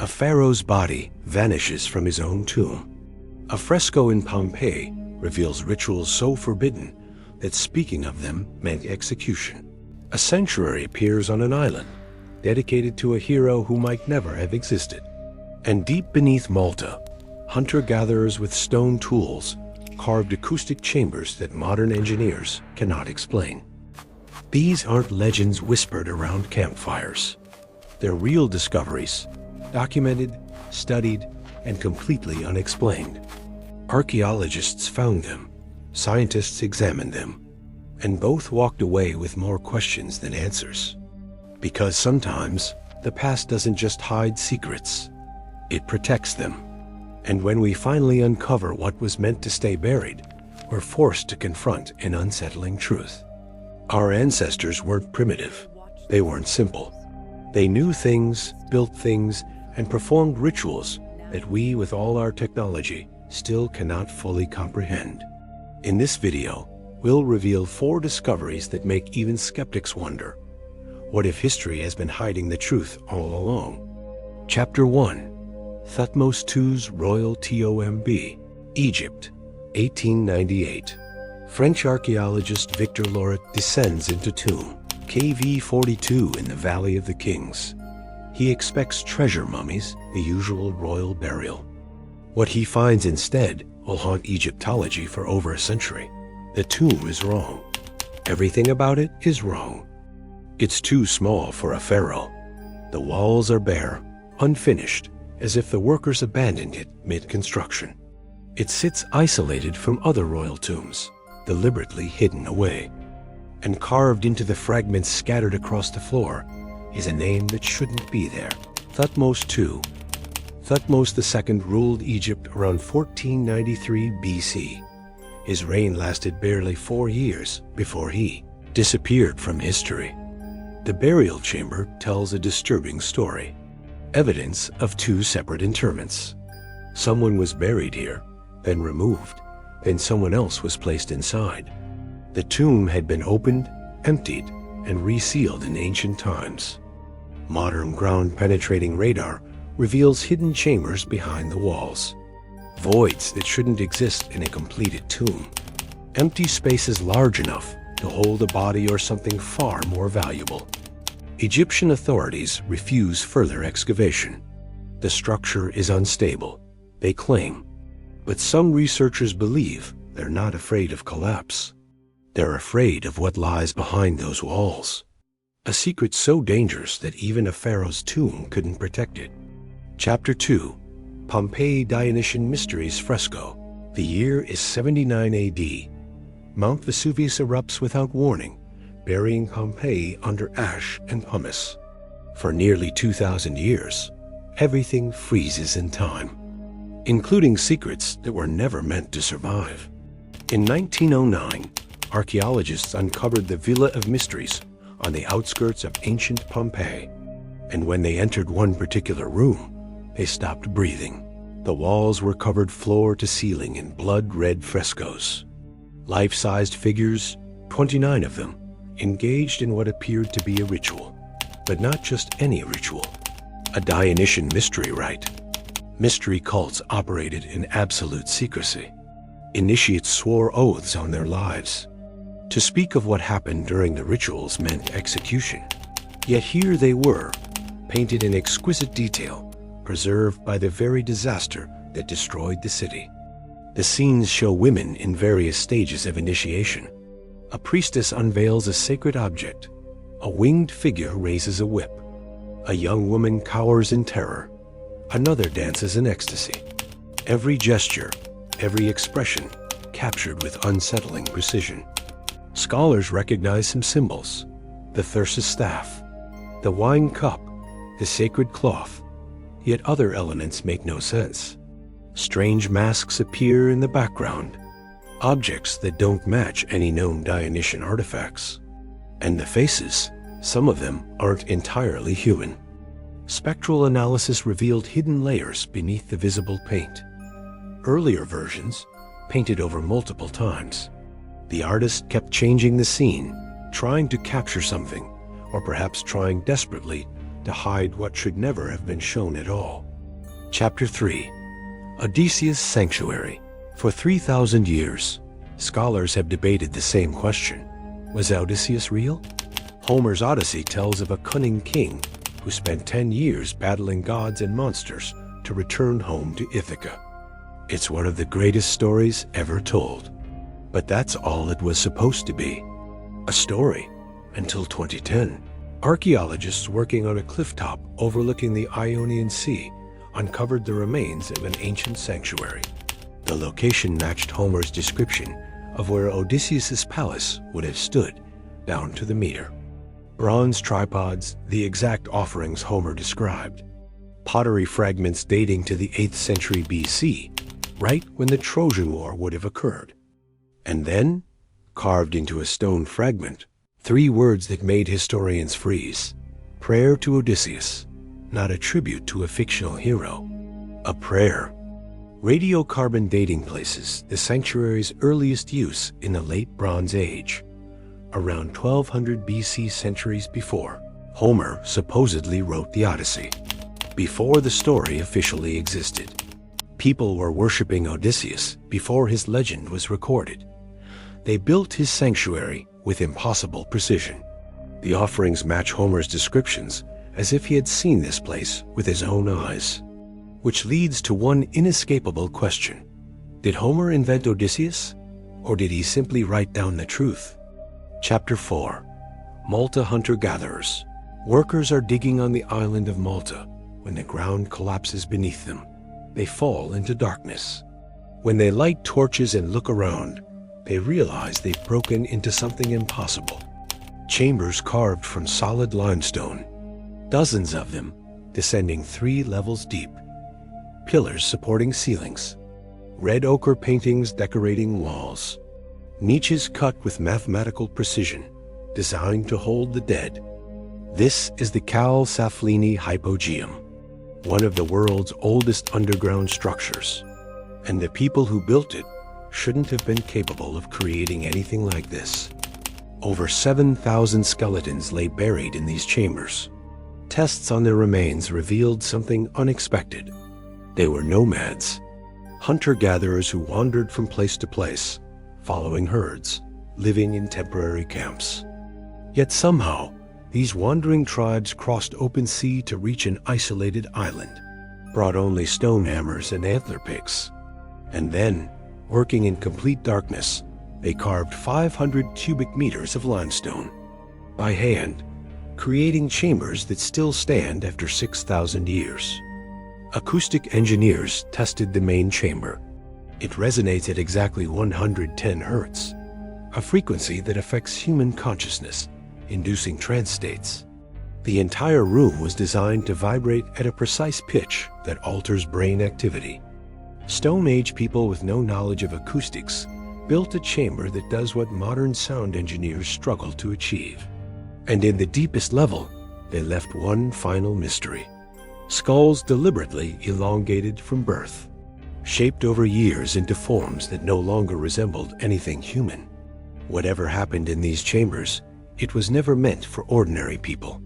A pharaoh's body vanishes from his own tomb. A fresco in Pompeii reveals rituals so forbidden that speaking of them meant execution. A sanctuary appears on an island, dedicated to a hero who might never have existed. And deep beneath Malta, hunter-gatherers with stone tools carved acoustic chambers that modern engineers cannot explain. These aren't legends whispered around campfires. They're real discoveries, documented, studied, and completely unexplained. Archaeologists found them, scientists examined them, and both walked away with more questions than answers. Because sometimes, the past doesn't just hide secrets, it protects them. And when we finally uncover what was meant to stay buried, we're forced to confront an unsettling truth. Our ancestors weren't primitive. They weren't simple. They knew things, built things, and performed rituals that we, with all our technology, still cannot fully comprehend. In this video, we'll reveal 4 discoveries that make even skeptics wonder. What if history has been hiding the truth all along? Chapter 1. Thutmose II's Royal Tomb, Egypt, 1898. French archaeologist Victor Loret descends into tomb KV42 in the Valley of the Kings. He expects treasure mummies, the usual royal burial. What he finds instead will haunt Egyptology for over a century. The tomb is wrong. Everything about it is wrong. It's too small for a pharaoh. The walls are bare, unfinished, as if the workers abandoned it mid-construction. It sits isolated from other royal tombs, deliberately hidden away. And carved into the fragments scattered across the floor is a name that shouldn't be there: Thutmose II. Thutmose II ruled Egypt around 1493 BC. His reign lasted barely 4 years before he disappeared from history. The burial chamber tells a disturbing story. Evidence of 2 separate interments. Someone was buried here, then removed, then someone else was placed inside. The tomb had been opened, emptied, and resealed in ancient times. Modern ground-penetrating radar reveals hidden chambers behind the walls. Voids that shouldn't exist in a completed tomb. Empty spaces large enough to hold a body or something far more valuable. Egyptian authorities refuse further excavation. The structure is unstable, they claim. But some researchers believe they're not afraid of collapse. They're afraid of what lies behind those walls. A secret so dangerous that even a pharaoh's tomb couldn't protect it. Chapter 2. Pompeii Dionysian Mysteries Fresco. The year is 79 AD. Mount Vesuvius erupts without warning, burying Pompeii under ash and pumice. For nearly 2,000 years, everything freezes in time, including secrets that were never meant to survive. In 1909, archaeologists uncovered the Villa of Mysteries on the outskirts of ancient Pompeii. And when they entered one particular room, they stopped breathing. The walls were covered floor to ceiling in blood-red frescoes. Life-sized figures, 29 of them, engaged in what appeared to be a ritual. But not just any ritual. A Dionysian mystery rite. Mystery cults operated in absolute secrecy. Initiates swore oaths on their lives. To speak of what happened during the rituals meant execution. Yet here they were, painted in exquisite detail, preserved by the very disaster that destroyed the city. The scenes show women in various stages of initiation. A priestess unveils a sacred object. A winged figure raises a whip. A young woman cowers in terror. Another dances in ecstasy. Every gesture, every expression, captured with unsettling precision. Scholars recognize some symbols: the thyrsus staff, the wine cup, the sacred cloth, yet other elements make no sense. Strange masks appear in the background, objects that don't match any known Dionysian artifacts. And the faces, some of them aren't entirely human. Spectral analysis revealed hidden layers beneath the visible paint. Earlier versions, painted over multiple times. The artist kept changing the scene, trying to capture something, or perhaps trying desperately to hide what should never have been shown at all. Chapter 3. Odysseus' Sanctuary. For 3,000 years, scholars have debated the same question. Was Odysseus real? Homer's Odyssey tells of a cunning king who spent 10 years battling gods and monsters to return home to Ithaca. It's one of the greatest stories ever told. But that's all it was supposed to be. A story. Until 2010. Archaeologists working on a clifftop overlooking the Ionian Sea uncovered the remains of an ancient sanctuary. The location matched Homer's description of where Odysseus' palace would have stood, down to the meter. Bronze tripods, the exact offerings Homer described. Pottery fragments dating to the 8th century BC, right when the Trojan War would have occurred. And then, carved into a stone fragment, 3 words that made historians freeze. Prayer to Odysseus, not a tribute to a fictional hero. A prayer. Radiocarbon dating places the sanctuary's earliest use in the late Bronze Age. Around 1200 BC, centuries before, Homer supposedly wrote the Odyssey. Before the story officially existed. People were worshipping Odysseus before his legend was recorded. They built his sanctuary with impossible precision. The offerings match Homer's descriptions as if he had seen this place with his own eyes. Which leads to one inescapable question. Did Homer invent Odysseus, or did he simply write down the truth? Chapter 4. Malta hunter-gatherers. Workers are digging on the island of Malta when the ground collapses beneath them. They fall into darkness. When they light torches and look around, they realize they've broken into something impossible. Chambers carved from solid limestone. Dozens of them, descending 3 levels deep. Pillars supporting ceilings. Red ochre paintings decorating walls. Niches cut with mathematical precision, designed to hold the dead. This is the Saflieni Hypogeum, one of the world's oldest underground structures. And the people who built it shouldn't have been capable of creating anything like this. Over 7,000 skeletons lay buried in these chambers. Tests on their remains revealed something unexpected. They were nomads, hunter-gatherers who wandered from place to place, following herds, living in temporary camps. Yet somehow, these wandering tribes crossed open sea to reach an isolated island, brought only stone hammers and antler picks. And then, working in complete darkness, they carved 500 cubic meters of limestone by hand, creating chambers that still stand after 6,000 years. Acoustic engineers tested the main chamber. It resonates at exactly 110 hertz, a frequency that affects human consciousness, inducing trance states. The entire room was designed to vibrate at a precise pitch that alters brain activity. Stone Age people with no knowledge of acoustics built a chamber that does what modern sound engineers struggle to achieve. And in the deepest level, they left one final mystery. Skulls deliberately elongated from birth, shaped over years into forms that no longer resembled anything human. Whatever happened in these chambers, it was never meant for ordinary people.